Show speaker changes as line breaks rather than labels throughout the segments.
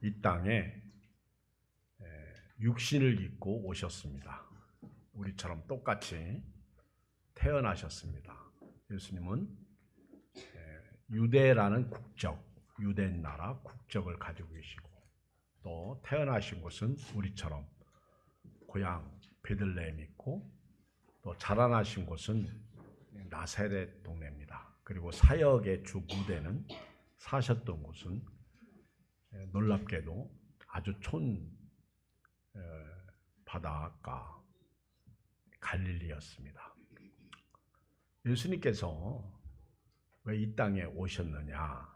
이 땅에 육신을 입고 오셨습니다. 우리처럼 똑같이 태어나셨습니다. 예수님은 유대라는 국적, 유대 나라 국적을 가지고 계시고 또 태어나신 곳은 우리처럼 고향 베들레헴이 있고 또 자라나신 곳은 나사렛 동네입니다. 그리고 사역의 주 무대는 사셨던 곳은 놀랍게도 아주 촌 바닷가 갈릴리였습니다. 예수님께서 왜 이 땅에 오셨느냐?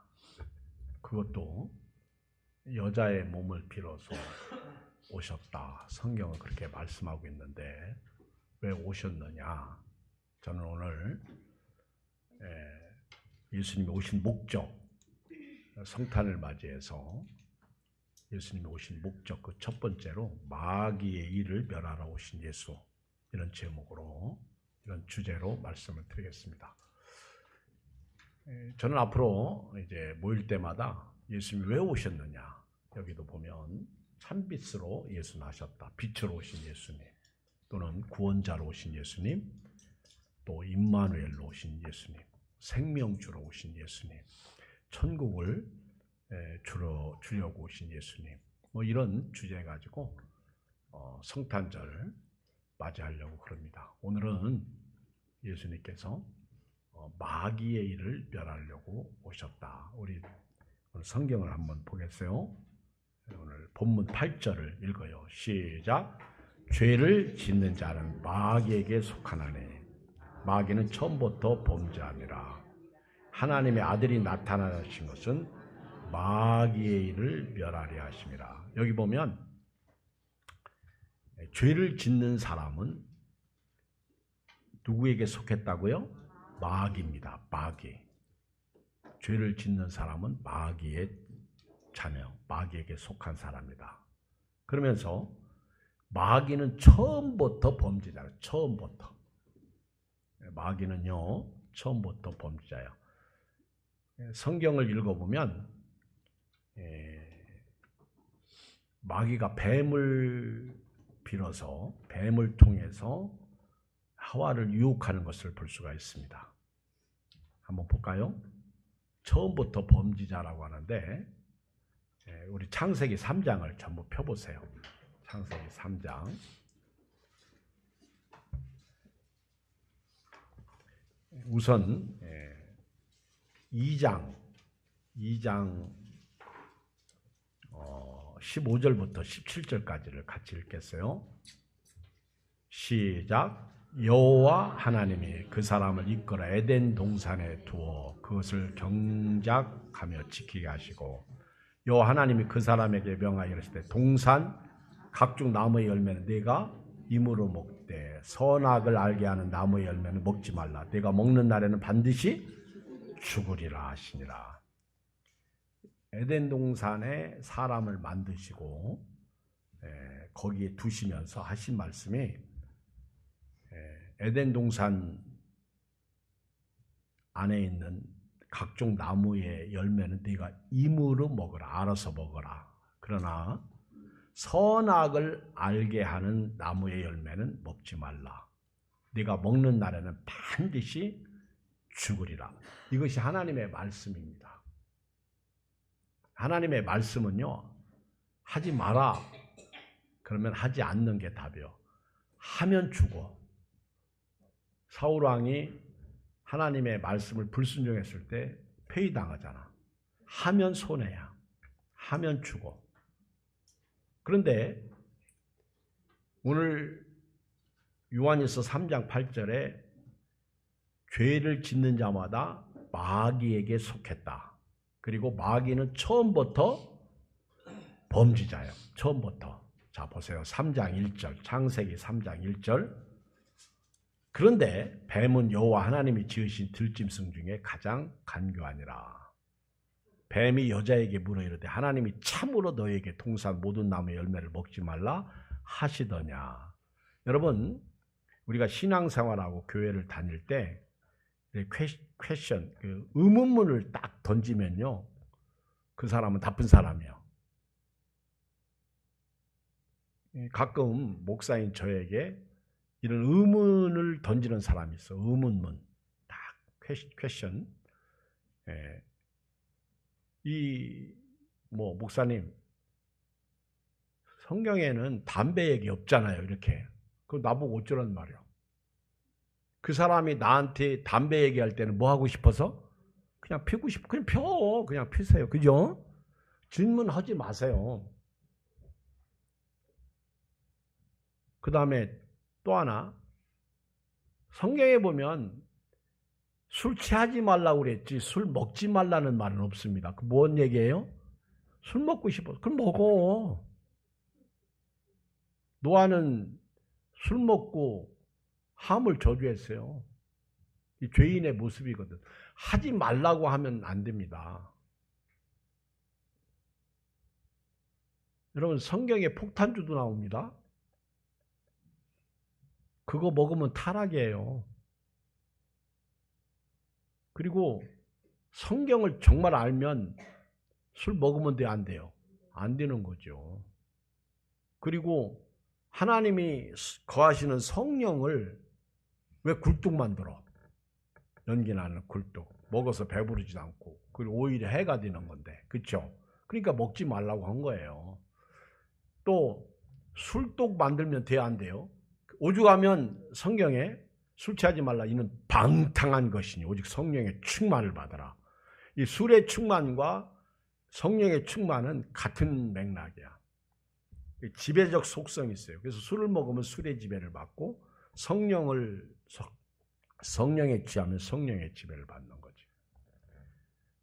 그것도 여자의 몸을 빌어서 오셨다. 성경은 그렇게 말씀하고 있는데 왜 오셨느냐? 저는 오늘 예수님이 오신 목적, 성탄을 맞이해서 예수님이 오신 목적 그 첫 번째로 마귀의 일을 멸하러 오신 예수, 이런 제목으로 이런 주제로 말씀을 드리겠습니다. 저는 앞으로 이제 모일 때마다 예수님이 왜 오셨느냐, 여기도 보면 참빛으로 예수 나셨다, 빛으로 오신 예수님, 또는 구원자로 오신 예수님, 또 임마누엘로 오신 예수님, 생명주로 오신 예수님, 천국을 주려고 오신 예수님, 뭐 이런 주제 가지고 성탄절 맞이하려고 그럽니다. 오늘은 예수님께서 마귀의 일을 멸하려고 오셨다. 우리 오늘 성경을 한번 보겠어요. 오늘 본문 8절을 읽어요. 시작. 죄를 짓는 자는 마귀에게 속하나니 마귀는 처음부터 범죄함이라. 하나님의 아들이 나타나신 것은 마귀의 일을 멸하려 하심이라. 여기 보면 죄를 짓는 사람은 누구에게 속했다고요? 마귀입니다. 마귀. 죄를 짓는 사람은 마귀의 자녀, 마귀에게 속한 사람이다. 그러면서 마귀는 처음부터 범죄자예요. 처음부터. 마귀는요, 처음부터 범죄자예요. 성경을 읽어보면 마귀가 뱀을 빌어서, 뱀을 통해서 하와를 유혹하는 것을 볼 수가 있습니다. 한번 볼까요? 처음부터 범죄자라고 하는데 우리 창세기 3장을 전부 펴보세요. 창세기 3장. 우선 2장 15절부터 17절까지를 같이 읽겠어요. 시작. 여호와 하나님이 그 사람을 이끌어 에덴 동산에 두어 그것을 경작하며 지키게 하시고, 여호와 하나님이 그 사람에게 명하여 이르시되 동산 각종 나무의 열매는 네가 임으로 먹되 선악을 알게 하는 나무의 열매는 먹지 말라. 네가 먹는 날에는 반드시 죽으리라 하시니라. 에덴 동산에 사람을 만드시고 거기에 두시면서 하신 말씀이, 에덴 동산 안에 있는 각종 나무의 열매는 네가 임으로 먹어라, 알아서 먹어라. 그러나 선악을 알게 하는 나무의 열매는 먹지 말라. 네가 먹는 날에는 반드시 죽으리라. 이것이 하나님의 말씀입니다. 하나님의 말씀은요, 하지 마라 그러면 하지 않는 게 답이요. 하면 죽어. 사울 왕이 하나님의 말씀을 불순종했을 때 폐위당하잖아. 하면 손해야. 하면 죽어. 그런데 오늘 요한일서 3장 8절에 죄를 짓는 자마다 마귀에게 속했다. 그리고 마귀는 처음부터 범죄자예요. 처음부터. 자, 보세요. 3장 1절, 창세기 3장 1절. 그런데 뱀은 여호와 하나님이 지으신 들짐승 중에 가장 간교하니라. 뱀이 여자에게 물어 이르되 하나님이 참으로 너에게 동산 모든 나무의 열매를 먹지 말라 하시더냐. 여러분, 우리가 신앙생활하고 교회를 다닐 때 퀘션, 의문문을 딱 던지면요, 그 사람은 나쁜 사람이에요. 가끔 목사인 저에게 이런 의문을 던지는 사람이 있어. 의문문. 딱 퀘션. 목사님, 성경에는 담배 얘기 없잖아요. 이렇게. 그럼 나보고 어쩌란 말이야. 그 사람이 나한테 담배 얘기할 때는 뭐 하고 싶어서? 그냥 피우고 싶어. 그냥 펴. 그냥 피세요. 그죠? 질문하지 마세요. 그 다음에 또 하나. 성경에 보면 술 취하지 말라고 그랬지 술 먹지 말라는 말은 없습니다. 그 뭔 얘기예요? 술 먹고 싶어. 그럼 먹어. 노아는 술 먹고 함을 저주했어요. 이 죄인의 모습이거든. 하지 말라고 하면 안 됩니다. 여러분 성경에 폭탄주도 나옵니다. 그거 먹으면 타락이에요. 그리고 성경을 정말 알면 술 먹으면 돼, 안 돼요? 안 되는 거죠. 그리고 하나님이 거하시는 성령을 왜 굴뚝 만들어? 연기나는 굴뚝. 먹어서 배부르지도 않고. 그리고 오히려 해가 되는 건데. 그렇죠? 그러니까 먹지 말라고 한 거예요. 또 술독 만들면 돼야 안 돼요? 오죽하면 성경에 술 취하지 말라. 이는 방탕한 것이니 오직 성령의 충만을 받아라. 이 술의 충만과 성령의 충만은 같은 맥락이야. 지배적 속성이 있어요. 그래서 술을 먹으면 술의 지배를 받고 성령에 취하면 성령의 지배를 받는 거지.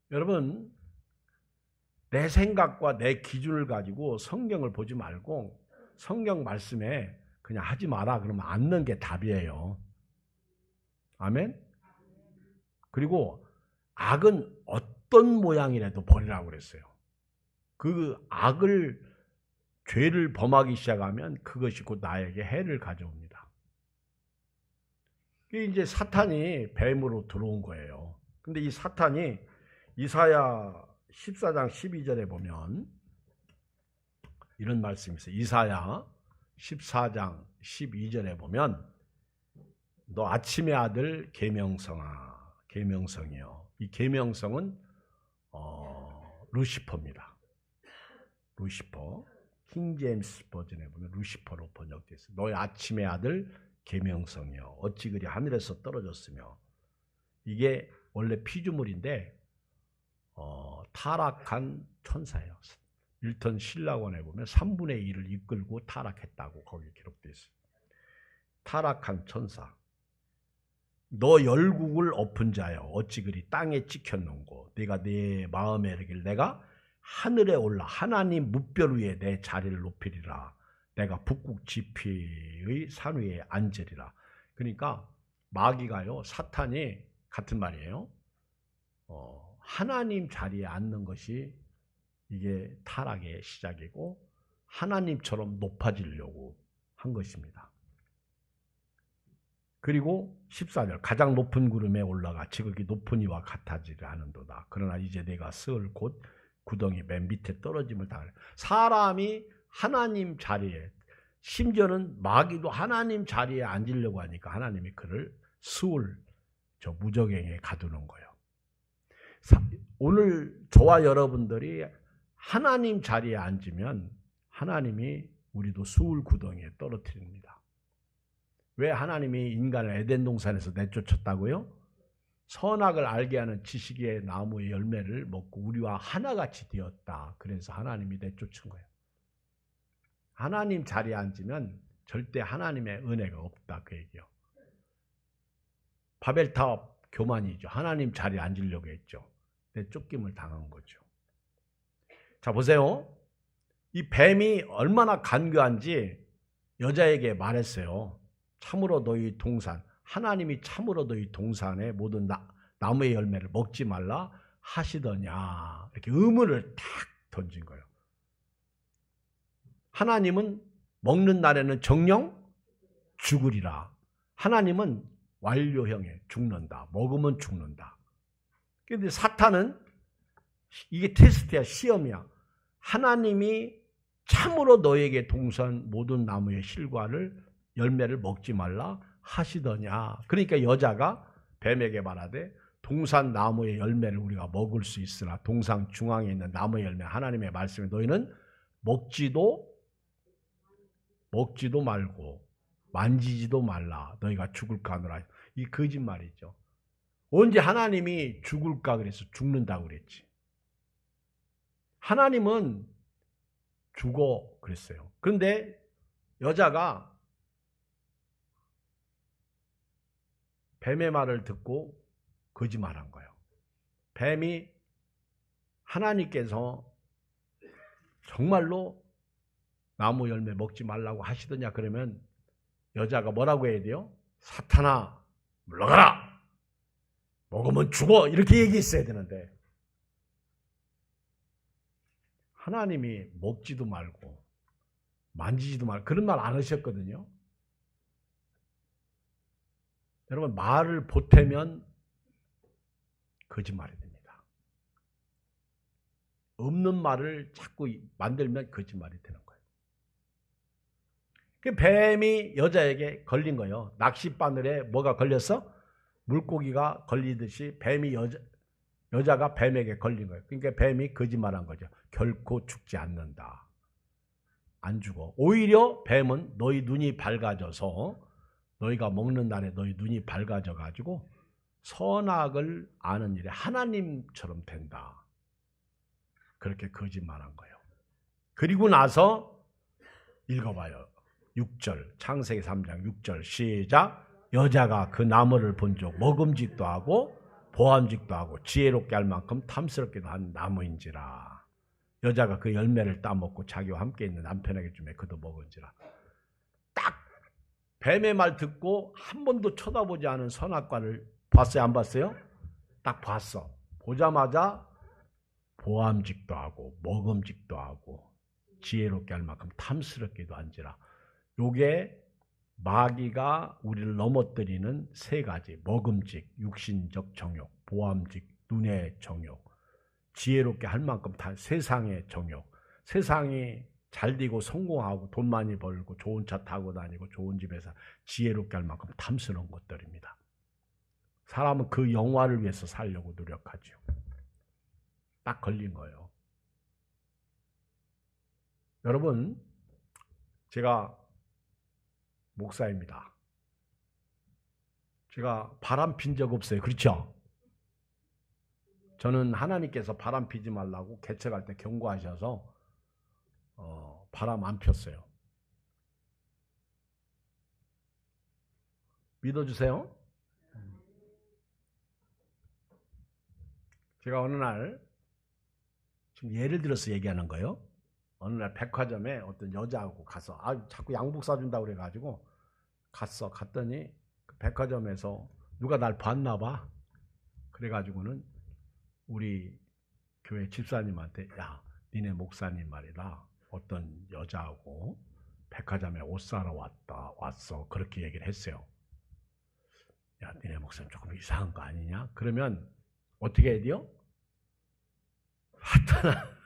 여러분, 내 생각과 내 기준을 가지고 성경을 보지 말고 성경 말씀에 그냥 하지 마라 그러면 않는 게 답이에요. 아멘? 그리고 악은 어떤 모양이라도 버리라고 그랬어요. 그 악을 죄를 범하기 시작하면 그것이 곧 나에게 해를 가져옵니다. 이게 이제 사탄이 뱀으로 들어온 거예요. 근데 이 사탄이 이사야 14장 12절에 보면 이런 말씀이 있어요. 이사야 14장 12절에 보면 너 아침의 아들 계명성아, 계명성이요. 이 계명성은 루시퍼입니다. 루시퍼. 킹제임스 버전에 보면 루시퍼로 번역되어 있어요. 너의 아침의 아들 계명성이요. 어찌 그리 하늘에서 떨어졌으며. 이게 원래 피조물인데 타락한 천사예요. 1턴 신라원에 보면 3분의 1을 이끌고 타락했다고 거기 기록되어 있어요. 타락한 천사. 너 열국을 엎은 자여 어찌 그리 땅에 찍혔는고. 네가 내 마음에 이르길 내가 하늘에 올라 하나님 뭇별 위에 내 자리를 높이리라. 내가 북극 지피의 산 위에 앉으리라. 그러니까 마귀가요, 사탄이 같은 말이에요. 하나님 자리에 앉는 것이 이게 타락의 시작이고 하나님처럼 높아지려고 한 것입니다. 그리고 14절 가장 높은 구름에 올라가 지극히 높은 이와 같아지려 하는도다. 그러나 이제 내가 스을 곧 구덩이 맨 밑에 떨어짐을 당하려. 사람이 하나님 자리에, 심지어는 마귀도 하나님 자리에 앉으려고 하니까 하나님이 그를 스울, 저 무저갱에 가두는 거예요. 오늘 저와 여러분들이 하나님 자리에 앉으면 하나님이 우리도 스울 구덩이에 떨어뜨립니다. 왜 하나님이 인간을 에덴 동산에서 내쫓았다고요? 선악을 알게 하는 지식의 나무의 열매를 먹고 우리와 하나같이 되었다. 그래서 하나님이 내쫓은 거예요. 하나님 자리에 앉으면 절대 하나님의 은혜가 없다. 그 얘기요. 바벨탑 교만이죠. 하나님 자리에 앉으려고 했죠. 내쫓김을 당한 거죠. 자, 보세요. 이 뱀이 얼마나 간교한지 여자에게 말했어요. 참으로 너희 동산, 하나님이 참으로 너희 동산의 모든 나무의 열매를 먹지 말라 하시더냐. 이렇게 의문을 탁 던진 거예요. 하나님은 먹는 날에는 정령 죽으리라. 하나님은 완료형에 죽는다. 먹으면 죽는다. 그런데 사탄은 이게 테스트야, 시험이야. 하나님이 참으로 너에게 동산 모든 나무의 실과를 열매를 먹지 말라 하시더냐. 그러니까 여자가 뱀에게 말하되 동산 나무의 열매를 우리가 먹을 수 있으나 동산 중앙에 있는 나무의 열매 하나님의 말씀에 너희는 먹지도 말고 만지지도 말라 너희가 죽을까 하노라. 이 거짓말이죠. 언제 하나님이 죽을까 그랬어? 죽는다고 그랬지. 하나님은 죽어 그랬어요. 그런데 여자가 뱀의 말을 듣고 거짓말한 거예요. 뱀이 하나님께서 정말로 나무 열매 먹지 말라고 하시더냐 그러면 여자가 뭐라고 해야 돼요? 사탄아 물러가라. 먹으면 죽어. 이렇게 얘기했어야 되는데 하나님이 먹지도 말고 만지지도 말고 그런 말 안 하셨거든요. 여러분 말을 보태면 거짓말이 됩니다. 없는 말을 자꾸 만들면 거짓말이 되는 거예요. 그 뱀이 여자에게 걸린 거예요. 낚싯바늘에 뭐가 걸렸어? 물고기가 걸리듯이 뱀이 여자가 뱀에게 걸린 거예요. 그러니까 뱀이 거짓말한 거죠. 결코 죽지 않는다. 안 죽어. 오히려 뱀은 너희 눈이 밝아져서 너희가 먹는 날에 너희 눈이 밝아져 가지고 선악을 아는 일에 하나님처럼 된다. 그렇게 거짓말한 거예요. 그리고 나서 읽어봐요. 6절 창세기 3장 6절 시작. 여자가 그 나무를 본즉 먹음직도 하고 보암직도 하고 지혜롭게 할 만큼 탐스럽게도 한 나무인지라. 여자가 그 열매를 따먹고 자기와 함께 있는 남편에게 주매 그도 먹은지라. 딱 뱀의 말 듣고 한 번도 쳐다보지 않은 선악과를 봤어요? 안 봤어요? 딱 봤어. 보자마자 보암직도 하고 먹음직도 하고 지혜롭게 할 만큼 탐스럽게도 한지라. 요게 마귀가 우리를 넘어뜨리는 세 가지. 먹음직, 육신적 정욕, 보암직, 눈의 정욕, 지혜롭게 할 만큼 다 세상의 정욕. 세상이 잘 되고 성공하고 돈 많이 벌고 좋은 차 타고 다니고 좋은 집에서 지혜롭게 할 만큼 탐스러운 것들입니다. 사람은 그 영화를 위해서 살려고 노력하죠. 딱 걸린 거예요. 여러분, 제가 목사입니다. 제가 바람 핀 적 없어요. 그렇죠? 저는 하나님께서 바람 피지 말라고 개척할 때 경고하셔서 바람 안 폈어요. 믿어주세요. 제가 어느 날, 지금 예를 들어서 얘기하는 거예요. 어느 날 백화점에 어떤 여자하고 가서 자꾸 양복 사준다고 그래가지고 갔더니 그 백화점에서 누가 날 봤나 봐. 그래가지고는 우리 교회 집사님한테 야 니네 목사님 말이다 어떤 여자하고 백화점에 옷 사러 왔어 그렇게 얘기를 했어요. 야 니네 목사님 조금 이상한 거 아니냐? 그러면 어떻게 해야 돼요? 사탄아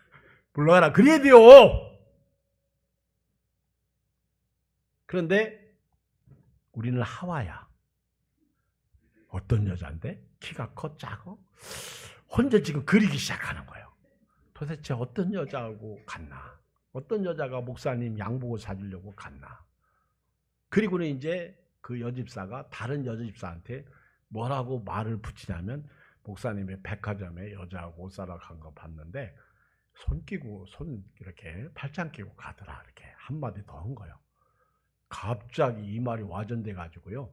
물러가라 그래야 돼요. 그런데 우리는 하와야. 어떤 여자인데? 키가 커 작어? 혼자 지금 그리기 시작하는 거예요. 도대체 어떤 여자하고 갔나? 어떤 여자가 목사님 양복을 사주려고 갔나? 그리고는 이제 그 여집사가 다른 여집사한테 뭐라고 말을 붙이냐면 목사님의 백화점에 여자하고 옷 사러 간 거 봤는데 손 이렇게 팔짱 끼고 가더라. 이렇게 한마디 더 한 거예요. 갑자기 이 말이 와전돼 가지고요.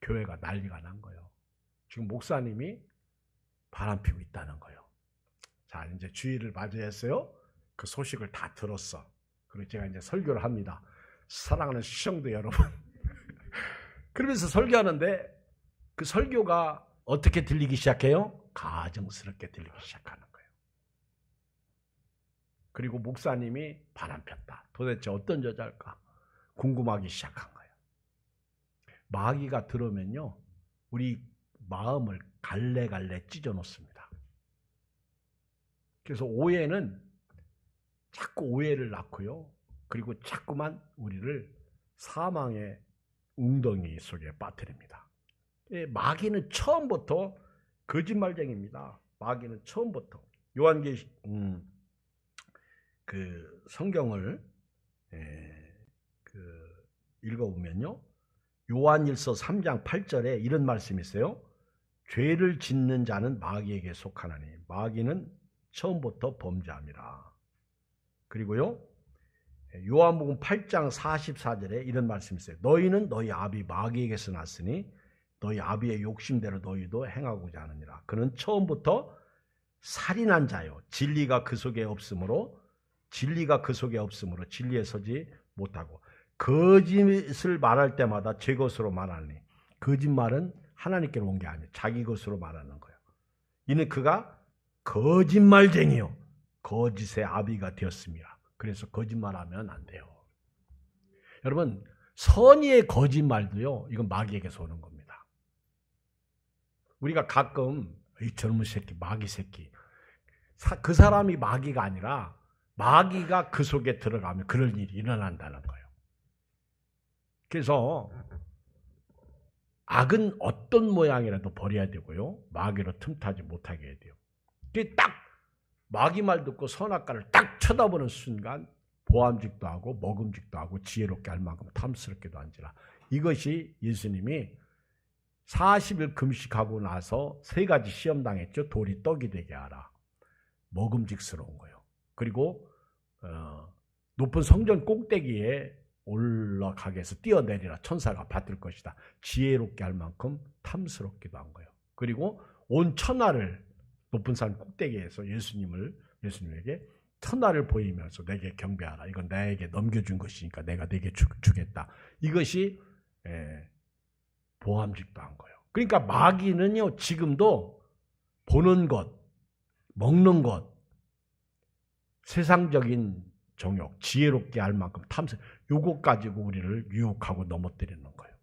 교회가 난리가 난 거예요. 지금 목사님이 바람 피고 있다는 거예요. 자, 이제 주의를 맞이했어요. 그 소식을 다 들었어. 그리고 제가 이제 설교를 합니다. 사랑하는 시청도 여러분. 그러면서 설교하는데 그 설교가 어떻게 들리기 시작해요? 가증스럽게 들리기 시작하는 거예요. 그리고 목사님이 바람 폈다. 도대체 어떤 여자일까? 궁금하기 시작한 거예요. 마귀가 들으면요. 우리 마음을 갈래갈래 찢어 놓습니다. 그래서 오해는 자꾸 오해를 낳고요. 그리고 자꾸만 우리를 사망의 웅덩이 속에 빠뜨립니다. 마귀는 처음부터 거짓말쟁이입니다. 마귀는 처음부터. 요한계시 그 성경을 읽어보면요. 요한일서 3장 8절에 이런 말씀이 있어요. 죄를 짓는 자는 마귀에게 속하나니 마귀는 처음부터 범죄함이라. 그리고요. 요한복음 8장 44절에 이런 말씀이 있어요. 너희는 너희 아비 마귀에게서 났으니 너희 아비의 욕심대로 너희도 행하고자 하느니라. 그는 처음부터 살인한 자요. 진리가 그 속에 없으므로 진리에 서지 못하고 거짓을 말할 때마다 제 것으로 말하니 거짓말은 하나님께로 온 게 아니에요. 자기 것으로 말하는 거예요. 이는 그가 거짓말쟁이요 거짓의 아비가 되었습니다. 그래서 거짓말하면 안 돼요. 여러분 선의의 거짓말도요. 이건 마귀에게서 오는 겁니다. 우리가 가끔 이 젊은 새끼 마귀 새끼 그 사람이 마귀가 아니라 마귀가 그 속에 들어가면 그럴 일이 일어난다는 거예요. 그래서 악은 어떤 모양이라도 버려야 되고요. 마귀로 틈타지 못하게 해야 돼요. 딱 마귀 말 듣고 선악과를 딱 쳐다보는 순간 보암직도 하고 먹음직도 하고 지혜롭게 할 만큼 탐스럽게도 한지라. 이것이 예수님이 40일 금식하고 나서 세 가지 시험 당했죠. 돌이 떡이 되게 하라. 먹음직스러운 거예요. 그리고 높은 성전 꼭대기에 올라가게 해서 뛰어내리라. 천사가 받을 것이다. 지혜롭게 할 만큼 탐스럽기도 한 거예요. 그리고 온 천하를 높은 산 꼭대기에서 예수님에게 천하를 보이면서 내게 경배하라. 이건 나에게 넘겨준 것이니까 내가 내게 주겠다. 이것이 보암직도 한 거예요. 그러니까 마귀는요. 지금도 보는 것, 먹는 것, 세상적인 정욕, 지혜롭게 할 만큼 탐색, 요거 가지고 우리를 유혹하고 넘어뜨리는 거예요.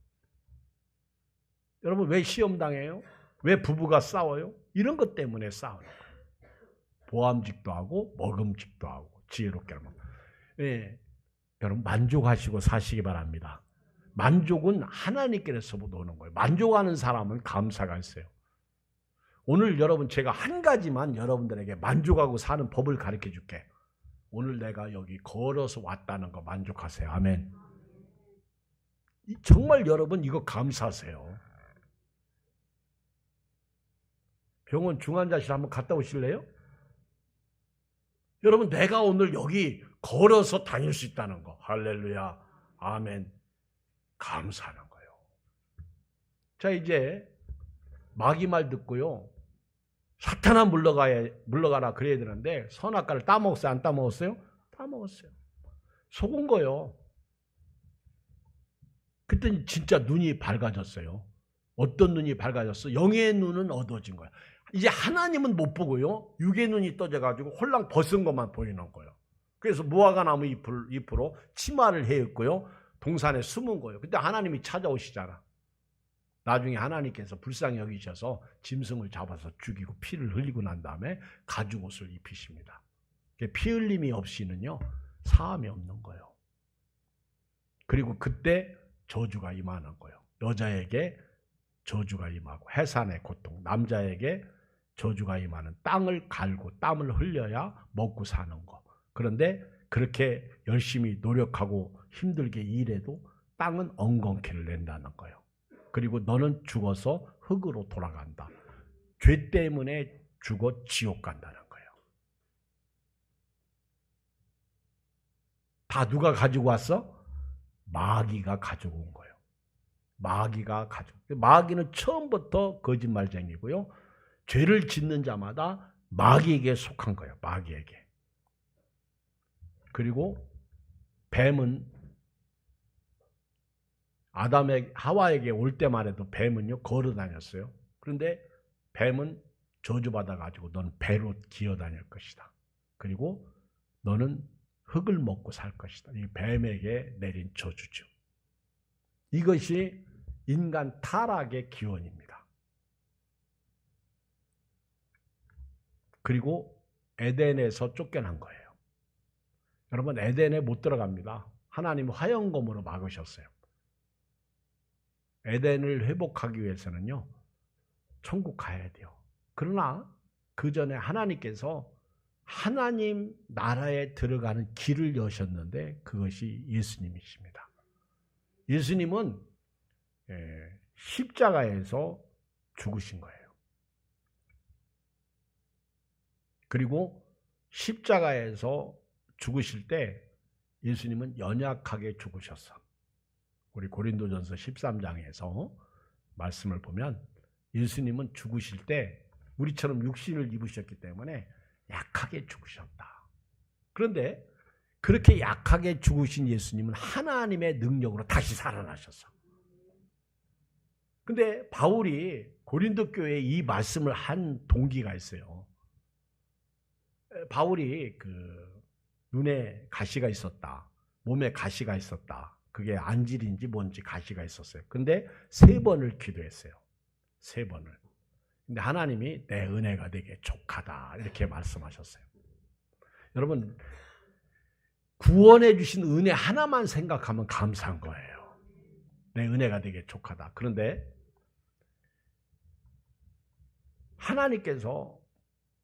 여러분 왜 시험 당해요? 왜 부부가 싸워요? 이런 것 때문에 싸우는 거예요. 보암직도 하고 먹음직도 하고 지혜롭게 할 만큼. 여러분 만족하시고 사시기 바랍니다. 만족은 하나님께로서부터 오는 거예요. 만족하는 사람은 감사가 있어요. 오늘 여러분 제가 한 가지만 여러분들에게 만족하고 사는 법을 가르쳐 줄게. 오늘 내가 여기 걸어서 왔다는 거 만족하세요. 아멘. 정말 여러분 이거 감사하세요. 병원 중환자실 한번 갔다 오실래요? 여러분 내가 오늘 여기 걸어서 다닐 수 있다는 거. 할렐루야. 아멘. 감사하는 거예요. 자 이제 마귀 말 듣고요. 사탄아 물러가라 그래야 되는데 선악과를 따먹었어요? 안 따먹었어요? 따먹었어요. 속은 거요. 그때 진짜 눈이 밝아졌어요. 어떤 눈이 밝아졌어? 영의 눈은 어두워진 거야. 이제 하나님은 못 보고요. 육의 눈이 떠져가지고 홀랑 벗은 것만 보이는 거예요. 그래서 무화과나무 잎으로 치마를 해입고요. 동산에 숨은 거예요. 그때 하나님이 찾아오시잖아. 나중에 하나님께서 불쌍히 여기셔서 짐승을 잡아서 죽이고 피를 흘리고 난 다음에 가죽옷을 입히십니다. 피 흘림이 없이는요. 사함이 없는 거예요. 그리고 그때 저주가 임하는 거예요. 여자에게 저주가 임하고 해산의 고통, 남자에게 저주가 임하는 땅을 갈고 땀을 흘려야 먹고 사는 거. 그런데 그렇게 열심히 노력하고 힘들게 일해도 땅은 엉겅퀴를 낸다는 거예요. 그리고 너는 죽어서 흙으로 돌아간다. 죄 때문에 죽어 지옥 간다는 거예요. 다 누가 가지고 왔어? 마귀가 가지고 온 거예요. 마귀는 처음부터 거짓말쟁이고요. 죄를 짓는 자마다 마귀에게 속한 거예요. 마귀에게. 그리고 뱀은 하와에게 올 때만 해도 뱀은요 걸어 다녔어요. 그런데 뱀은 저주받아 가지고 넌 배로 기어 다닐 것이다. 그리고 너는 흙을 먹고 살 것이다. 이 뱀에게 내린 저주죠. 이것이 인간 타락의 기원입니다. 그리고 에덴에서 쫓겨난 거예요. 여러분 에덴에 못 들어갑니다. 하나님 화영검으로 막으셨어요. 에덴을 회복하기 위해서는요. 천국 가야 돼요. 그러나 그 전에 하나님께서 하나님 나라에 들어가는 길을 여셨는데 그것이 예수님이십니다. 예수님은 십자가에서 죽으신 거예요. 그리고 십자가에서 죽으실 때 예수님은 연약하게 죽으셨어. 우리 고린도전서 13장에서 말씀을 보면 예수님은 죽으실 때 우리처럼 육신을 입으셨기 때문에 약하게 죽으셨다. 그런데 그렇게 약하게 죽으신 예수님은 하나님의 능력으로 다시 살아나셨어. 근데 바울이 고린도 교회에 이 말씀을 한 동기가 있어요. 바울이 눈에 가시가 있었다. 몸에 가시가 있었다. 그게 안질인지 뭔지 가시가 있었어요. 근데 3번을 기도했어요. 3번을. 근데 하나님이 내 은혜가 되게 족하다. 이렇게 말씀하셨어요. 여러분, 구원해 주신 은혜 하나만 생각하면 감사한 거예요. 내 은혜가 되게 족하다. 그런데 하나님께서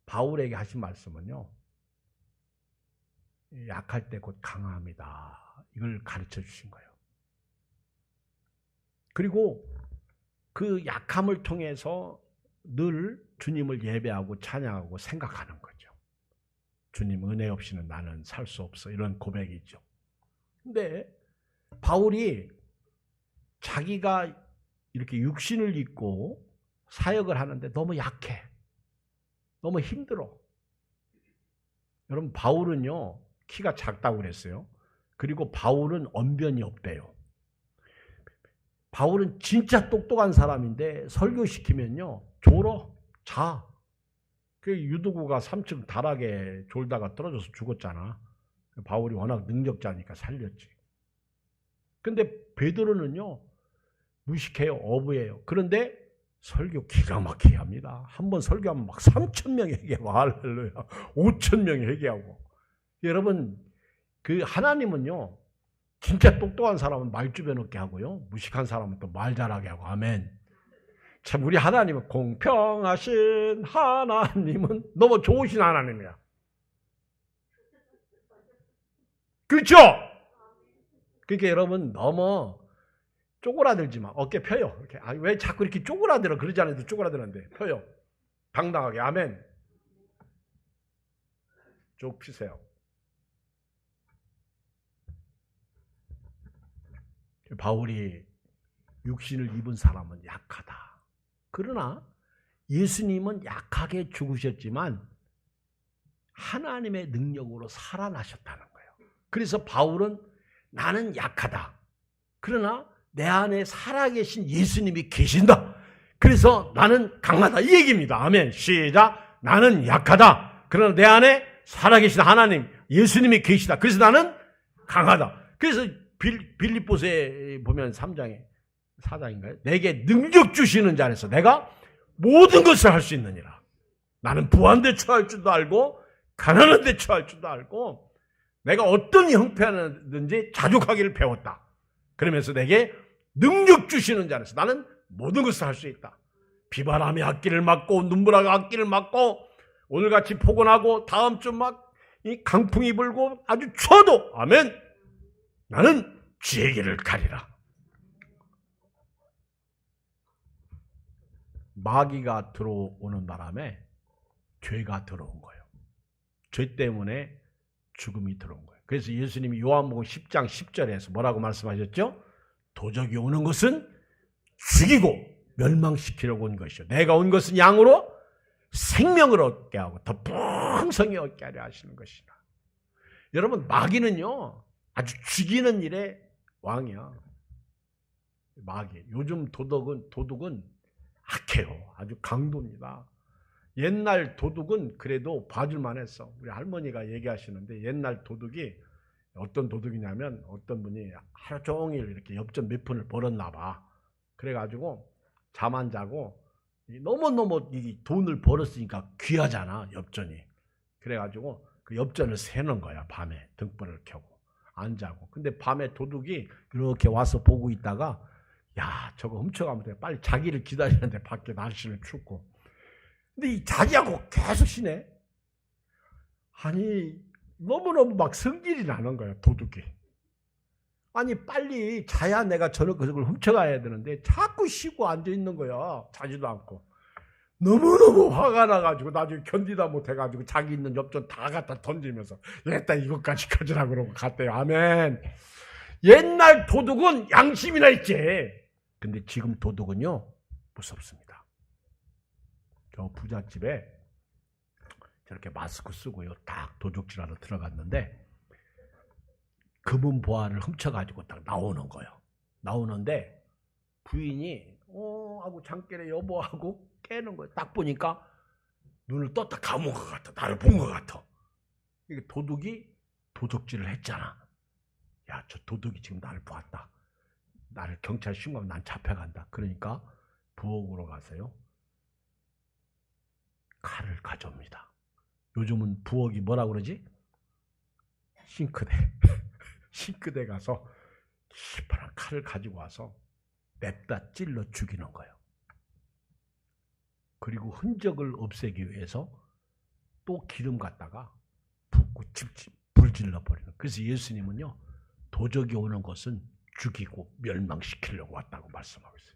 바울에게 하신 말씀은요. 약할 때 곧 강함이다. 이걸 가르쳐 주신 거예요. 그리고 그 약함을 통해서 늘 주님을 예배하고 찬양하고 생각하는 거죠. 주님 은혜 없이는 나는 살 수 없어. 이런 고백이죠. 근데 바울이 자기가 이렇게 육신을 입고 사역을 하는데 너무 약해. 너무 힘들어. 여러분 바울은요. 키가 작다고 그랬어요. 그리고 바울은 언변이 없대요. 바울은 진짜 똑똑한 사람인데 설교시키면요. 졸어. 자. 그 유두구가 3층 다락에 졸다가 떨어져서 죽었잖아. 바울이 워낙 능력자니까 살렸지. 근데 베드로는요. 무식해요. 어부예요. 그런데 설교 기가 막히게 합니다. 한번 설교하면 막 3,000명이 회개하고 할렐루야. 5,000명이 회개하고. 여러분 그 하나님은요. 진짜 똑똑한 사람은 말주변 없게 하고요. 무식한 사람은 또 말 잘하게 하고. 아멘. 참 우리 하나님은 공평하신 하나님은 너무 좋으신 하나님이야. 그렇죠? 그러니까 여러분 너무 쪼그라들지 마. 어깨 펴요. 이렇게. 왜 자꾸 이렇게 쪼그라들어? 그러지 않아도 쪼그라드는데 펴요. 당당하게. 아멘. 쭉 피세요. 바울이 육신을 입은 사람은 약하다. 그러나 예수님은 약하게 죽으셨지만 하나님의 능력으로 살아나셨다는 거예요. 그래서 바울은 나는 약하다. 그러나 내 안에 살아계신 예수님이 계신다. 그래서 나는 강하다. 이 얘기입니다. 아멘. 시작. 나는 약하다. 그러나 내 안에 살아계신 하나님, 예수님이 계시다. 그래서 나는 강하다. 그래서 빌립보서에 보면 3장에 4장인가요? 내게 능력 주시는 자 안에서 내가 모든 것을 할 수 있느니라. 나는 부한데 처할 줄도 알고 가난한 데 처할 줄도 알고 내가 어떤 형편이든지 자족하기를 배웠다. 그러면서 내게 능력 주시는 자 안에서 나는 모든 것을 할 수 있다. 비바람이 앞길을 막고 눈보라가 앞길을 막고 오늘같이 포근하고 다음 주 막 이 강풍이 불고 아주 추워도 아멘. 나는 주의 길을 가리라. 마귀가 들어오는 바람에 죄가 들어온 거예요. 죄 때문에 죽음이 들어온 거예요. 그래서 예수님이 요한복음 10장 10절에서 뭐라고 말씀하셨죠? 도적이 오는 것은 죽이고 멸망시키려고 온 것이요. 내가 온 것은 양으로 생명을 얻게 하고 더 풍성히 얻게 하려 하시는 것이다. 여러분 마귀는요. 아주 죽이는 일의 왕이야. 마귀. 요즘 도둑은 악해요. 아주 강도입니다. 옛날 도둑은 그래도 봐줄만 했어. 우리 할머니가 얘기하시는데 옛날 도둑이 어떤 도둑이냐면 어떤 분이 하루 종일 이렇게 엽전 몇 푼을 벌었나 봐. 그래가지고 잠 안 자고 너무너무 이 돈을 벌었으니까 귀하잖아. 엽전이. 그래가지고 그 엽전을 세는 거야. 밤에 등불을 켜고 안 자고. 근데 밤에 도둑이 이렇게 와서 보고 있다가 야 저거 훔쳐가면 돼. 빨리 자기를 기다리는데 밖에 날씨는 춥고. 근데 이 자기하고 계속 쉬네. 아니 너무너무 막 성질이 나는 거야 도둑이. 아니 빨리 자야 내가 저녁 그걸 훔쳐가야 되는데 자꾸 쉬고 앉아있는 거야. 자지도 않고. 너무너무 화가 나가지고 나중에 견디다 못해가지고 자기 있는 엽전 다 갖다 던지면서 얘다 이것까지 가져라 그러고 갔대요. 아멘. 옛날 도둑은 양심이나 있지. 근데 지금 도둑은요 무섭습니다. 저 부잣집에 저렇게 마스크 쓰고요 딱 도둑질하러 들어갔는데 금은 보화를 훔쳐가지고 딱 나오는 거예요. 나오는데 부인이 하고 잠결에 여보하고 깨는 거예요. 딱 보니까 눈을 떴다 감은 것 같아. 나를 본 것 같아. 이게 도둑이 도둑질을 했잖아. 야, 저 도둑이 지금 나를 보았다. 나를 경찰 신고하면 난 잡혀간다. 그러니까 부엌으로 가서요 칼을 가져옵니다. 요즘은 부엌이 뭐라 그러지? 싱크대. 싱크대 가서 시퍼런 칼을 가지고 와서 냅다 찔러 죽이는 거예요. 그리고 흔적을 없애기 위해서 또 기름 갖다가 붓고 불 질러버리는. 그래서 예수님은요 도적이 오는 것은 죽이고 멸망시키려고 왔다고 말씀하고 있어요.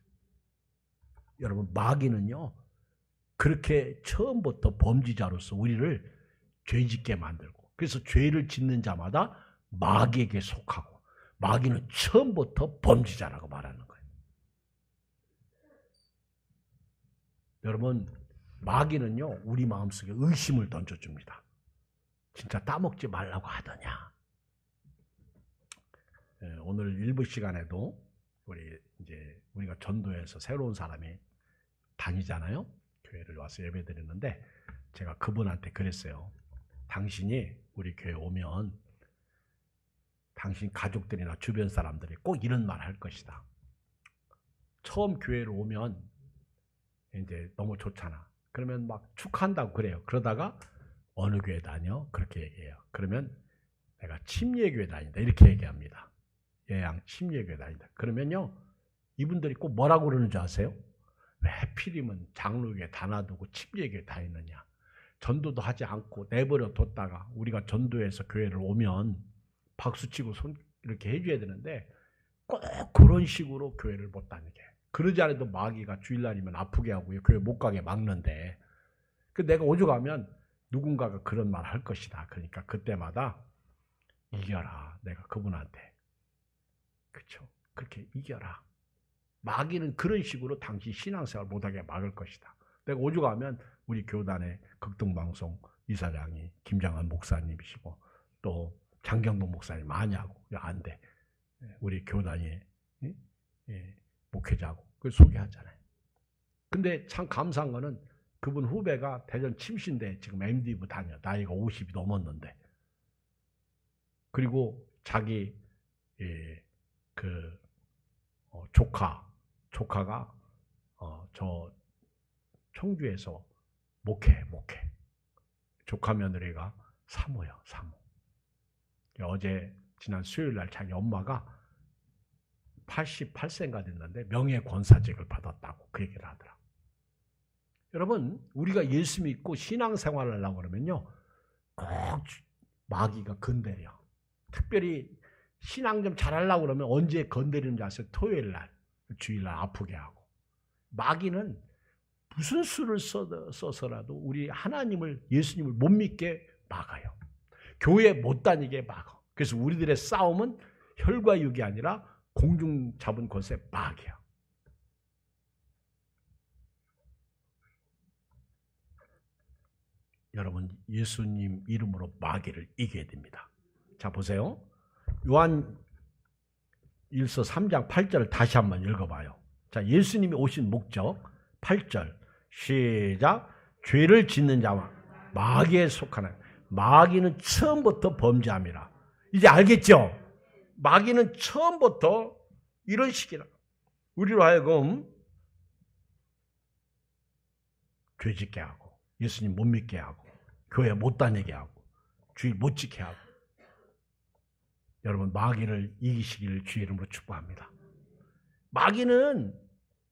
여러분 마귀는요 그렇게 처음부터 범죄자로서 우리를 죄짓게 만들고 그래서 죄를 짓는 자마다 마귀에게 속하고 마귀는 처음부터 범죄자라고 말하는 거예요. 여러분 마귀는요 우리 마음속에 의심을 던져줍니다. 진짜 따먹지 말라고 하더냐. 오늘 일부 시간에도 우리가 전도해서 새로운 사람이 다니잖아요. 교회를 와서 예배드렸는데 제가 그분한테 그랬어요. 당신이 우리 교회 오면 당신 가족들이나 주변 사람들이 꼭 이런 말 할 것이다. 처음 교회를 오면 이제 너무 좋잖아. 그러면 막 축하한다고 그래요. 그러다가 어느 교회 다녀? 그렇게 얘기해요. 그러면 내가 침례교회 다닌다. 이렇게 얘기합니다. 예양 침례교회 다닌다. 그러면요 이분들이 꼭 뭐라고 그러는 줄 아세요? 왜 하필이면 장로교회 다 놔두고 침례교회 다니느냐. 전도도 하지 않고 내버려 뒀다가 우리가 전도해서 교회를 오면 박수치고 손 이렇게 해줘야 되는데 꼭 그런 식으로 교회를 못 다니게. 그러지 않아도 마귀가 주일날이면 아프게 하고요. 교회 못 가게 막는데 내가 오죽하면 누군가가 그런 말 할 것이다. 그러니까 그때마다 이겨라. 내가 그분한테. 그렇죠? 그렇게 이겨라. 마귀는 그런 식으로 당신 신앙생활 못하게 막을 것이다. 내가 오죽하면 우리 교단의 극동방송 이사장이 김장한 목사님이시고 또 장경동 목사님 많이 하고 안 돼. 우리 교단이 목회자고 그걸 소개하잖아요. 근데 참 감사한 거는 그분 후배가 대전 침신대 지금 MD부 다녀. 나이가 50이 넘었는데. 그리고 자기 조카가 저 청주에서 목회. 조카 며느리가 사모야, 사모. 어제 지난 수요일 날 자기 엄마가 88세인가 됐는데 명예권사직을 받았다고 그 얘기를 하더라. 여러분 우리가 예수 믿고 신앙생활을 하려고 그러면요 꼭 마귀가 건드려. 특별히 신앙 좀 잘하려고 그러면 언제 건드리는지 아세요? 토요일 날, 주일날 아프게 하고. 마귀는 무슨 수를 써서라도 우리 하나님을 예수님을 못 믿게 막아요. 교회 못 다니게 막아. 그래서 우리들의 싸움은 혈과 육이 아니라 공중 잡은 것의 마귀야. 여러분 예수님 이름으로 마귀를 이겨야 됩니다. 자 보세요. 요한 1서 3장 8절을 다시 한번 읽어봐요. 자 예수님이 오신 목적 8절 시작. 죄를 짓는 자와 마귀에 속하는 마귀는 처음부터 범죄함이라. 이제 알겠죠? 마귀는 처음부터 이런 식이라. 우리로 하여금 죄짓게 하고 예수님 못 믿게 하고 교회 못 다니게 하고 주일 못 지게 하고. 여러분 마귀를 이기시기를 주의 이름으로 축복합니다. 마귀는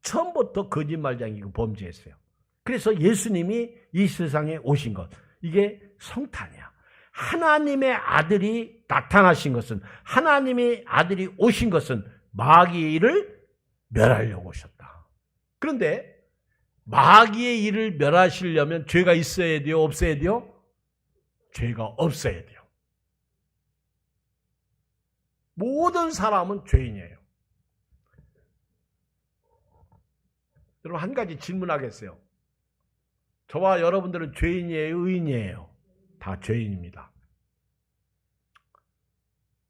처음부터 거짓말장이고 범죄했어요. 그래서 예수님이 이 세상에 오신 것, 이게 성탄이야. 하나님의 아들이 나타나신 것은, 하나님의 아들이 오신 것은 마귀를 멸하려고 오셨다. 그런데 마귀의 일을 멸하시려면 죄가 있어야 돼요? 없어야 돼요? 죄가 없어야 돼요. 모든 사람은 죄인이에요. 여러분 한 가지 질문하겠어요. 저와 여러분들은 죄인이에요? 의인이에요? 다 죄인입니다.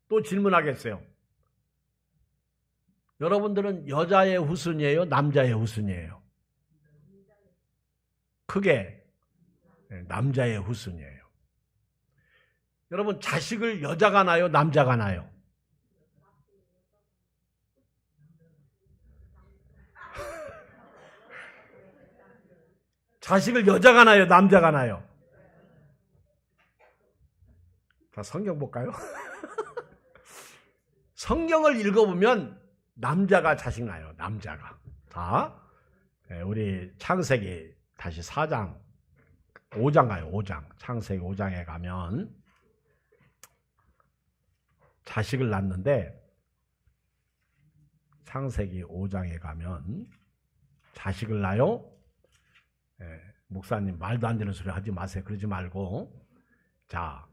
또 질문하겠어요. 여러분들은 여자의 후손이에요? 남자의 후손이에요? 크게 남자의 후손이에요. 여러분 자식을 여자가 낳아요? 남자가 낳아요? 자식을 여자가 낳아요? 남자가 낳아요? 자, 성경 볼까요? 성경을 읽어보면 남자가 자식 낳아요. 남자가. 자, 우리 창세기 다시 4장 5장 가요. 5장. 창세기 5장에 가면 자식을 낳는데, 창세기 5장에 가면 자식을 낳아요. 목사님 말도 안 되는 소리 하지 마세요. 그러지 말고. 자,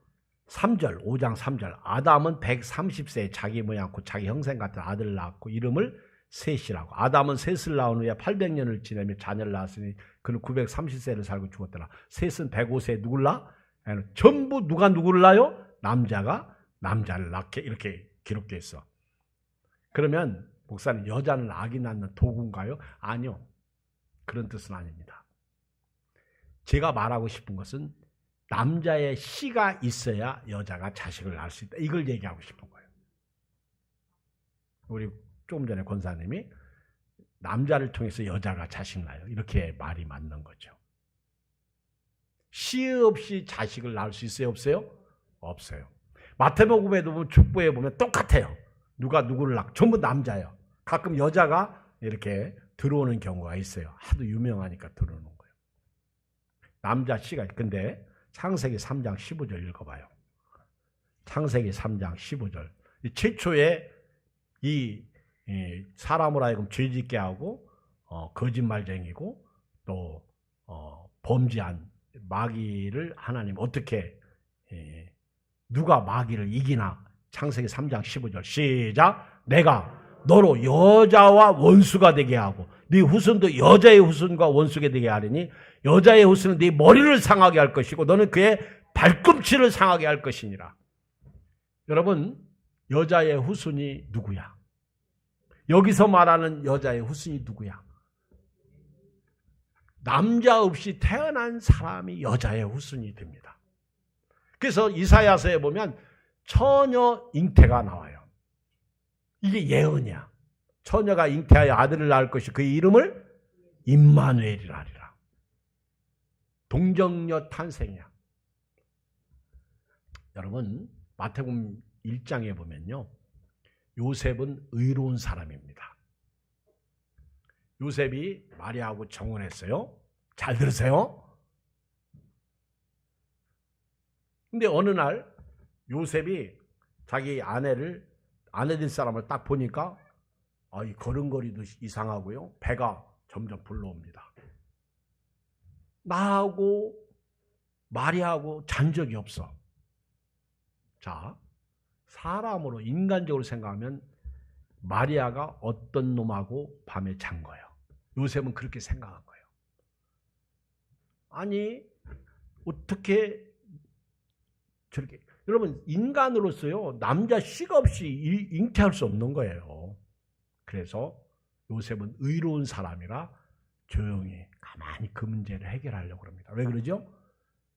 3절, 5장 3절. 아담은 130세에 자기 모양 곧 자기 형생 같은 아들을 낳았고 이름을 셋이라고. 아담은 셋을 낳은 후에 800년을 지내며 자녀를 낳았으니 그는 930세를 살고 죽었더라. 셋은 105세에 누굴 낳아? 전부 누가 누구를 낳아요? 남자가 남자를 낳게, 이렇게 기록되어 있어. 그러면 목사님, 여자는 아기 낳는 도구인가요? 아니요. 그런 뜻은 아닙니다. 제가 말하고 싶은 것은 남자의 씨가 있어야 여자가 자식을 낳을 수 있다. 이걸 얘기하고 싶은 거예요. 우리 조금 전에 권사님이 남자를 통해서 여자가 자식 낳아요. 이렇게 말이 맞는 거죠. 씨 없이 자식을 낳을 수 있어요? 없어요? 없어요. 마태복음에도 보면 축부에 보면 똑같아요. 누가 누구를 낳고 전부 남자예요. 가끔 여자가 이렇게 들어오는 경우가 있어요. 하도 유명하니까 들어오는 거예요. 남자 씨가. 근데 창세기 3장 15절 읽어봐요. 창세기 3장 15절. 최초에 이 사람을 하여금 죄짓게 하고 거짓말쟁이고 또 범죄한 마귀를 하나님 어떻게, 누가 마귀를 이기나. 창세기 3장 15절 시작. 내가 너로 여자와 원수가 되게 하고 네 후손도 여자의 후손과 원수가 되게 하리니 여자의 후손은 네 머리를 상하게 할 것이고 너는 그의 발꿈치를 상하게 할 것이니라. 여러분, 여자의 후손이 누구야? 여기서 말하는 여자의 후손이 누구야? 남자 없이 태어난 사람이 여자의 후손이 됩니다. 그래서 이사야서에 보면 처녀 잉태가 나와요. 이게 예언이야. 처녀가 잉태하여 아들을 낳을 것이 그의 이름을 임마누엘이라 하리라. 동정녀 탄생이야. 여러분, 마태복음 1장에 보면요, 요셉은 의로운 사람입니다. 요셉이 마리아하고 정혼했어요. 잘 들으세요. 근데 어느 날 요셉이 자기 아내 될 사람을 딱 보니까 이 걸음걸이도 이상하고요. 배가 점점 불러옵니다. 나하고 마리아하고 잔 적이 없어. 자, 사람으로 인간적으로 생각하면 마리아가 어떤 놈하고 밤에 잔 거예요. 요셉은 그렇게 생각한 거예요. 아니 어떻게 저렇게. 여러분, 인간으로서요, 남자 씨가 없이 잉태할 수 없는 거예요. 그래서 요셉은 의로운 사람이라 조용히 가만히 그 문제를 해결하려고 합니다. 왜 그러죠?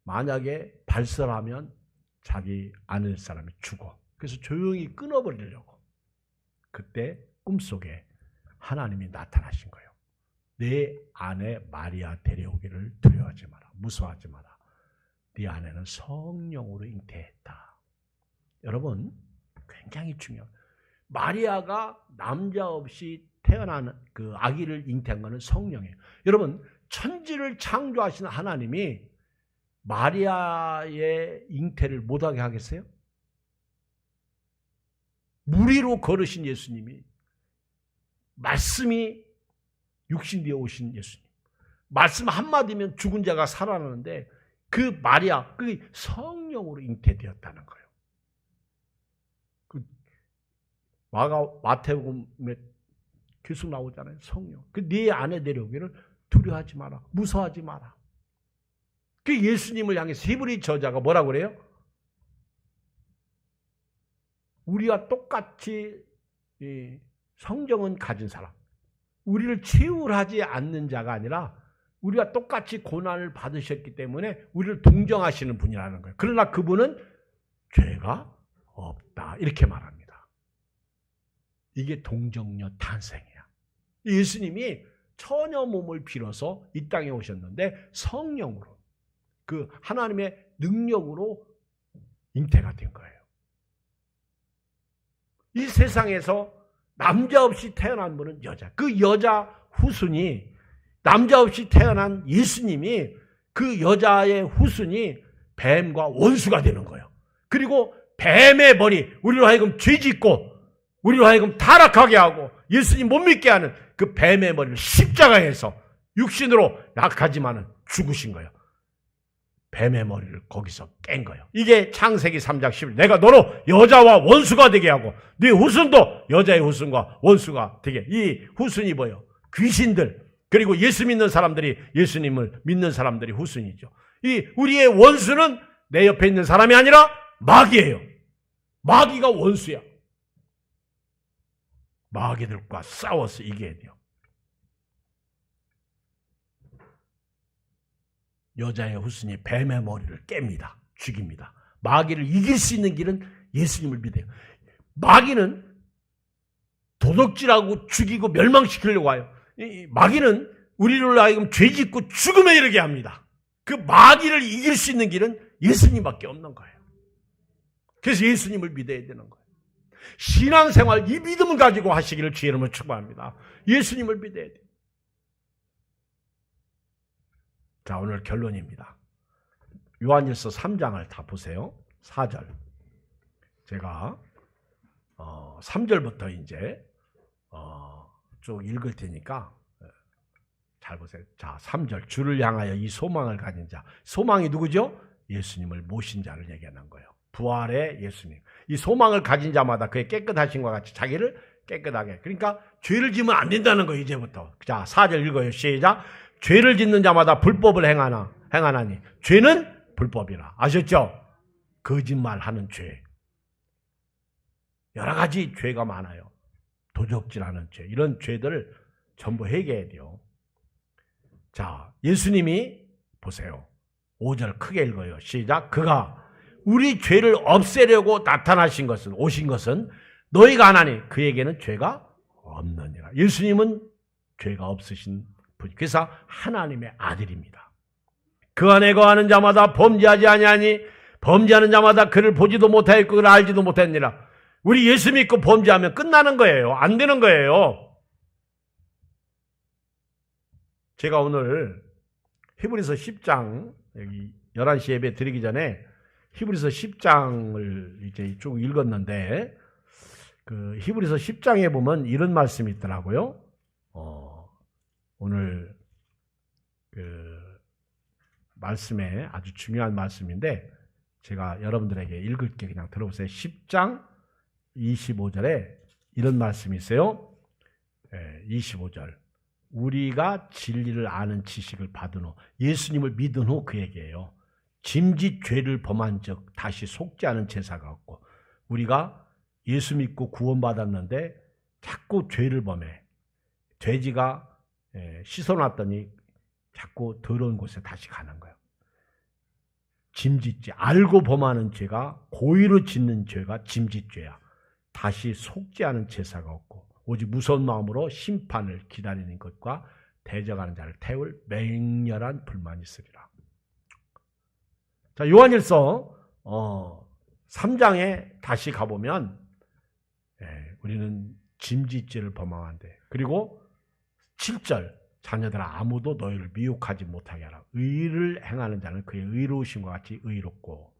만약에 발설하면 자기 아는 사람이 죽어. 그래서 조용히 끊어버리려고. 그때 꿈속에 하나님이 나타나신 거예요. 내 아내 마리아 데려오기를 두려워하지 마라. 무서워하지 마라. 네 아내는 성령으로 잉태했다. 여러분, 굉장히 중요해요. 마리아가 남자 없이 태어난 그 아기를 잉태한 것은 성령이에요. 여러분, 천지를 창조하신 하나님이 마리아의 잉태를 못하게 하겠어요? 무리로 걸으신 예수님이, 말씀이 육신되어 오신 예수님, 말씀 한마디면 죽은 자가 살아나는데 그 마리아, 그 성령으로 잉태되었다는 거예요. 그 마태복음에 계속 나오잖아요. 성령. 그 네 안에 내려오기를 두려워하지 마라. 무서워하지 마라. 그 예수님을 향해서 히브리 저자가 뭐라고 그래요? 우리와 똑같이 성정은 가진 사람, 우리를 채울하지 않는 자가 아니라 우리와 똑같이 고난을 받으셨기 때문에 우리를 동정하시는 분이라는 거예요. 그러나 그분은 죄가 없다, 이렇게 말합니다. 이게 동정녀 탄생이야. 예수님이 처녀 몸을 빌어서 이 땅에 오셨는데 성령으로, 그 하나님의 능력으로 잉태가 된 거예요. 이 세상에서 남자 없이 태어난 분은 여자. 그 여자 후손이, 남자 없이 태어난 예수님이 그 여자의 후손이 뱀과 원수가 되는 거예요. 그리고 뱀의 머리, 우리로 하여금 죄짓고 우리로 하여금 타락하게 하고 예수님 못 믿게 하는 그 뱀의 머리를 십자가에서 육신으로 약하지만은 죽으신 거예요. 뱀의 머리를 거기서 깬 거예요. 이게 창세기 3장 11. 내가 너로 여자와 원수가 되게 하고 네 후손도 여자의 후손과 원수가 되게. 이 후손이 뭐예요? 귀신들, 그리고 예수 믿는 사람들이, 예수님을 믿는 사람들이 후손이죠. 이 우리의 원수는 내 옆에 있는 사람이 아니라 마귀예요. 마귀가 원수야. 마귀들과 싸워서 이겨야 돼요. 여자의 후손이 뱀의 머리를 깹니다. 죽입니다. 마귀를 이길 수 있는 길은 예수님을 믿어요. 마귀는 도둑질하고 죽이고 멸망시키려고 와요. 마귀는 우리를 하여금 죄짓고 죽음에 이르게 합니다. 그 마귀를 이길 수 있는 길은 예수님밖에 없는 거예요. 그래서 예수님을 믿어야 되는 거예요. 신앙생활 이 믿음을 가지고 하시기를 주의 이름으로 축복합니다. 예수님을 믿어야 돼요. 자, 오늘 결론입니다. 요한일서 3장을 다 보세요. 4절. 제가 3절부터 이제 쭉 읽을 테니까 잘 보세요. 자, 3절. 주를 향하여 이 소망을 가진 자. 소망이 누구죠? 예수님을 모신 자를 얘기하는 거예요. 부활의 예수님. 이 소망을 가진 자마다 그의 깨끗하심과 같이 자기를 깨끗하게. 그러니까 죄를 지으면 안 된다는 거예요, 이제부터. 자, 4절 읽어요. 시작. 죄를 짓는 자마다 불법을 행하나니 죄는 불법이라. 아셨죠? 거짓말하는 죄. 여러 가지 죄가 많아요. 도적질하는 죄. 이런 죄들을 전부 해결해야 돼요. 자, 예수님이 보세요. 5절 크게 읽어요. 시작. 그가 우리 죄를 없애려고 나타나신 것은, 오신 것은 너희가 아나니 그에게는 죄가 없느니라. 예수님은 죄가 없으신 분. 그래서 하나님의 아들입니다. 그 안에 거하는 자마다 범죄하지 아니하니 범죄하는 자마다 그를 보지도 못하였고 그를 알지도 못했느니라. 우리 예수 믿고 범죄하면 끝나는 거예요. 안 되는 거예요. 제가 오늘 히브리서 10장, 여기 11시 예배 드리기 전에 히브리서 10장을 이제 쭉 읽었는데, 그 히브리서 10장에 보면 이런 말씀이 있더라고요. 오늘 그 말씀에 아주 중요한 말씀인데 제가 여러분들에게 읽을게. 그냥 들어보세요. 10장 25절에 이런 말씀이 있어요. 25절. 우리가 진리를 아는 지식을 받은 후, 예수님을 믿은 후 그 얘기예요. 짐짓 죄를 범한 적 다시 속지 않은 제사가 없고, 우리가 예수 믿고 구원받았는데 자꾸 죄를 범해. 돼지가 씻어놨더니 자꾸 더러운 곳에 다시 가는 거예요. 짐짓죄, 알고 범하는 죄가, 고의로 짓는 죄가 짐짓죄야. 다시 속지 않은 제사가 없고 오직 무서운 마음으로 심판을 기다리는 것과 대적하는 자를 태울 맹렬한 불만이 있으리라. 자, 요한일서 3장에 다시 가보면 우리는 짐짓질을 범하는데, 그리고 7절 자녀들아 아무도 너희를 미혹하지 못하게 하라. 의를 행하는 자는 그의 의로우심과 같이 의롭고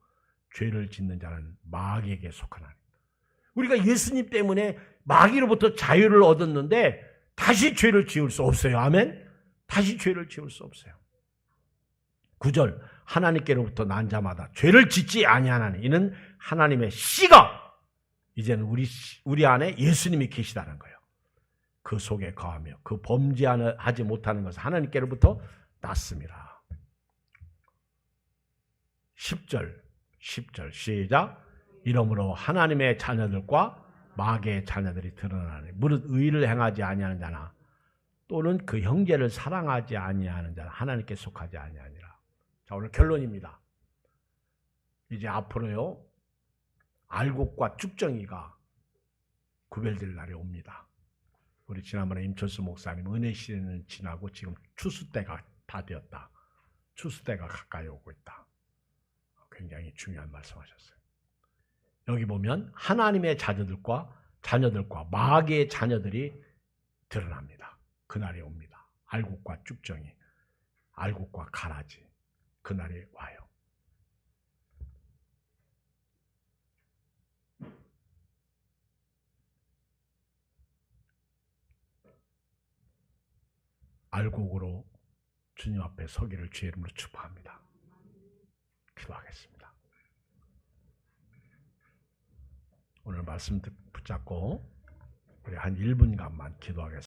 죄를 짓는 자는 마귀에게 속하나니. 우리가 예수님 때문에 마귀로부터 자유를 얻었는데 다시 죄를 지을 수 없어요. 아멘? 다시 죄를 지을 수 없어요. 9절 하나님께로부터 난 자마다 죄를 짓지 아니하나니 이는 하나님의 씨가 이제는 우리 안에 예수님이 계시다는 거예요. 그 속에 거하며 그 범죄하지 못하는 것은 하나님께로부터 났습니다. 10절 시작. 이러므로 하나님의 자녀들과 마귀의 자녀들이 드러나니 무릇 의를 행하지 아니하는 자나 또는 그 형제를 사랑하지 아니하는 자는 하나님께 속하지 아니하니라. 자, 오늘 결론입니다. 이제 앞으로요 알곡과 쭉정이가 구별될 날이 옵니다. 우리 지난번에 임철수 목사님 은혜 시대는 지나고 지금 추수 때가 다 되었다. 추수 때가 가까이 오고 있다. 굉장히 중요한 말씀하셨어요. 여기 보면 하나님의 자녀들과 마귀의 자녀들이 드러납니다. 그날이 옵니다. 알곡과 쭉정이, 알곡과 가라지, 그날이 와요. 알곡으로 주님 앞에 서기를 주의 이름으로 축복합니다. 기도하겠습니다. 오늘 말씀 붙잡고 우리 한 1분간만 기도하겠습니다.